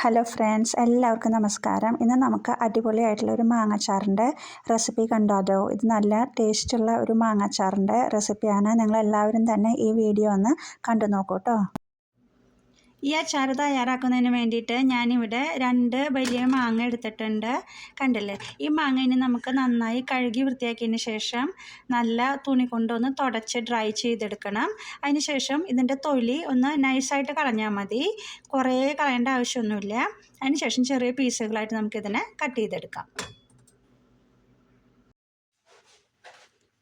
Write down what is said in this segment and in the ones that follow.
Hello friends, എല്ലാവർക്കും നമസ്കാരം. ഇന്ന് നമുക്ക് അടിപൊളിയായിട്ടുള്ള ഒരു മാങ്ങാച്ചാറിൻ്റെ റെസിപ്പി കണ്ടാലോ. ഇത് നല്ല ടേസ്റ്റുള്ള ഒരു മാങ്ങാച്ചാറിൻ്റെ റെസിപ്പിയാണ്. നിങ്ങളെല്ലാവരും തന്നെ ഈ വീഡിയോ ഒന്ന് കണ്ടു നോക്കൂ കേട്ടോ. ഈ അച്ചാർ തയ്യാറാക്കുന്നതിന് വേണ്ടിയിട്ട് ഞാനിവിടെ 2 വലിയ മാങ്ങ എടുത്തിട്ടുണ്ട്. കണ്ടില്ലേ, ഈ മാങ്ങ ഇനി നമുക്ക് നന്നായി കഴുകി വൃത്തിയാക്കിയതിന് ശേഷം നല്ല തുണി കൊണ്ടൊന്ന് തുടച്ച് ഡ്രൈ ചെയ്തെടുക്കണം. അതിന് ശേഷം ഇതിൻ്റെ തൊലി ഒന്ന് നൈസായിട്ട് കളഞ്ഞാൽ മതി, കുറേ കളയേണ്ട ആവശ്യമൊന്നുമില്ല. അതിന് ശേഷം ചെറിയ പീസുകളായിട്ട് നമുക്കിതിനെ കട്ട് ചെയ്തെടുക്കാം.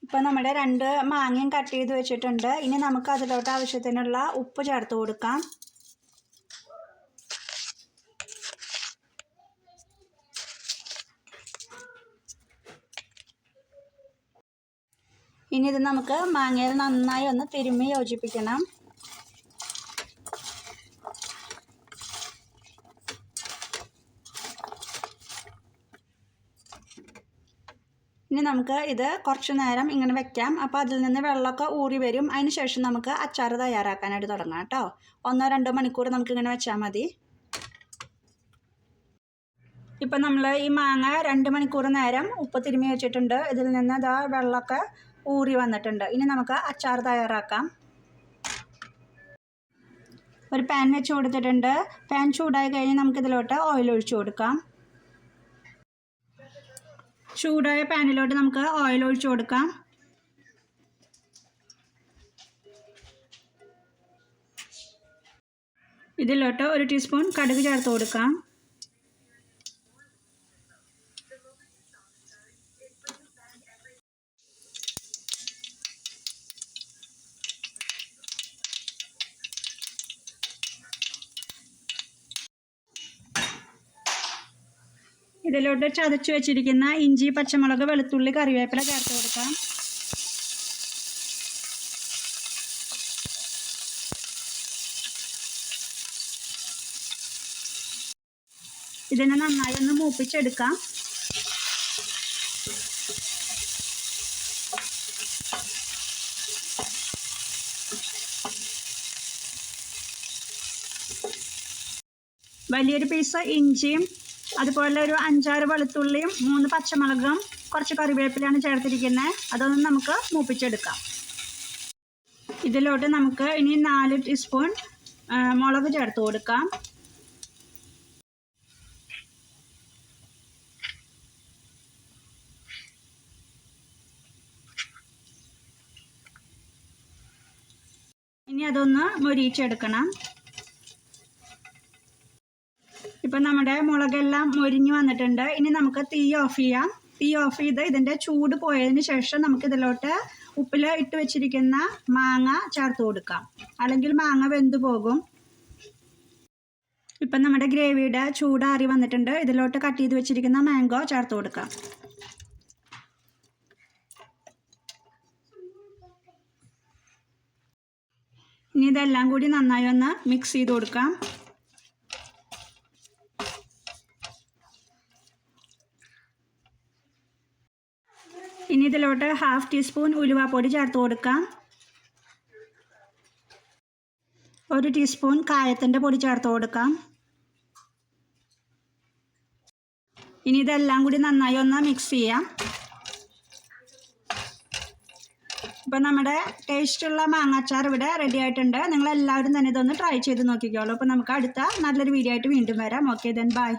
ഇപ്പോൾ നമ്മുടെ 2 മാങ്ങയും കട്ട് ചെയ്ത് വെച്ചിട്ടുണ്ട്. ഇനി നമുക്ക് അതിലോട്ട് ആവശ്യത്തിനുള്ള ഉപ്പ് ചേർത്ത് കൊടുക്കാം. ഇനി ഇത് നമുക്ക് മാങ്ങയിൽ നന്നായി ഒന്ന് തിരുമ്മി യോജിപ്പിക്കണം. ഇനി നമുക്ക് ഇത് കുറച്ച് നേരം ഇങ്ങനെ വെക്കാം. അപ്പോൾ അതിൽ നിന്ന് വെള്ളമൊക്കെ ഊറി വരും. അതിന് ശേഷം നമുക്ക് അച്ചാർ തയ്യാറാക്കാനായിട്ട് തുടങ്ങാം കേട്ടോ. 1-2 മണിക്കൂർ നമുക്കിങ്ങനെ വെച്ചാൽ മതി. ഇപ്പം നമ്മൾ ഈ മാങ്ങ 2 മണിക്കൂർ നേരം ഉപ്പ് തിരുമ്മി വെച്ചിട്ടുണ്ട്. ഇതിൽ നിന്ന് ഇതാ വെള്ളമൊക്കെ ഊറി വന്നിട്ടുണ്ട്. ഇനി നമുക്ക് അച്ചാർ തയ്യാറാക്കാം. ഒരു പാൻ വെച്ച് കൊടുത്തിട്ടുണ്ട്. പാൻ ചൂടായി കഴിഞ്ഞ് നമുക്കിതിലോട്ട് ഓയിൽ ഒഴിച്ചു കൊടുക്കാം. ചൂടായ പാനിലോട്ട് നമുക്ക് ഓയിൽ ഒഴിച്ചു കൊടുക്കാം. ഇതിലോട്ട് 1 ടീസ്പൂൺ കടുക് ചേർത്ത് കൊടുക്കാം. ഇതിലോട്ട് ചതച്ച് വെച്ചിരിക്കുന്ന ഇഞ്ചി, പച്ചമുളക്, വെളുത്തുള്ളി, കറിവേപ്പില ചേർത്ത് കൊടുക്കാം. ഇതിനെ നന്നായി ഒന്ന് മൂപ്പിച്ചെടുക്കാം. വലിയൊരു പീസ് ഇഞ്ചിയും അതുപോലെ ഒരു 5-6 വെളുത്തുള്ളിയും 3 പച്ചമുളകും കുറച്ച് കറിവേപ്പിലയാണ് ചേർത്തിരിക്കുന്നത്. അതൊന്നും നമുക്ക് മൂപ്പിച്ചെടുക്കാം. ഇതിലോട്ട് നമുക്ക് ഇനി 4 ടീസ്പൂൺ മുളക് ചേർത്ത് കൊടുക്കാം. ഇനി അതൊന്ന് മൊരിയിച്ചെടുക്കണം. ഇപ്പം നമ്മുടെ മുളകെല്ലാം മൊരിഞ്ഞ് വന്നിട്ടുണ്ട്. ഇനി നമുക്ക് തീ ഓഫ് ചെയ്യാം. തീ ഓഫ് ചെയ്ത് ഇതിൻ്റെ ചൂട് പോയതിന് ശേഷം നമുക്കിതിലോട്ട് ഉപ്പിൽ ഇട്ട് വെച്ചിരിക്കുന്ന മാങ്ങ ചേർത്ത് കൊടുക്കാം, അല്ലെങ്കിൽ മാങ്ങ വെന്ത് പോകും. ഇപ്പം നമ്മുടെ ഗ്രേവിയുടെ ചൂടാറി വന്നിട്ടുണ്ട്. ഇതിലോട്ട് കട്ട് ചെയ്ത് വെച്ചിരിക്കുന്ന മാംഗോ ചേർത്ത് കൊടുക്കാം. ഇനി ഇതെല്ലാം കൂടി നന്നായി ഒന്ന് മിക്സ് ചെയ്ത് കൊടുക്കാം. ഇനി ഇതിലോട്ട് 1/2 ടീസ്പൂൺ ഉലുവാപ്പൊടി ചേർത്ത് കൊടുക്കാം. 1 ടീസ്പൂൺ കായത്തിൻ്റെ പൊടി ചേർത്ത് കൊടുക്കാം. ഇനി ഇതെല്ലാം കൂടി നന്നായി ഒന്ന് മിക്സ് ചെയ്യാം. ഇപ്പം നമ്മുടെ ടേസ്റ്റുള്ള മാങ്ങാച്ചാർ ഇവിടെ റെഡി ആയിട്ടുണ്ട്. നിങ്ങളെല്ലാവരും തന്നെ ഇതൊന്ന് ട്രൈ ചെയ്ത് നോക്കിക്കോളൂ. അപ്പോൾ നമുക്ക് അടുത്ത നല്ലൊരു വീഡിയോ ആയിട്ട് വീണ്ടും വരാം. Okay, then bye.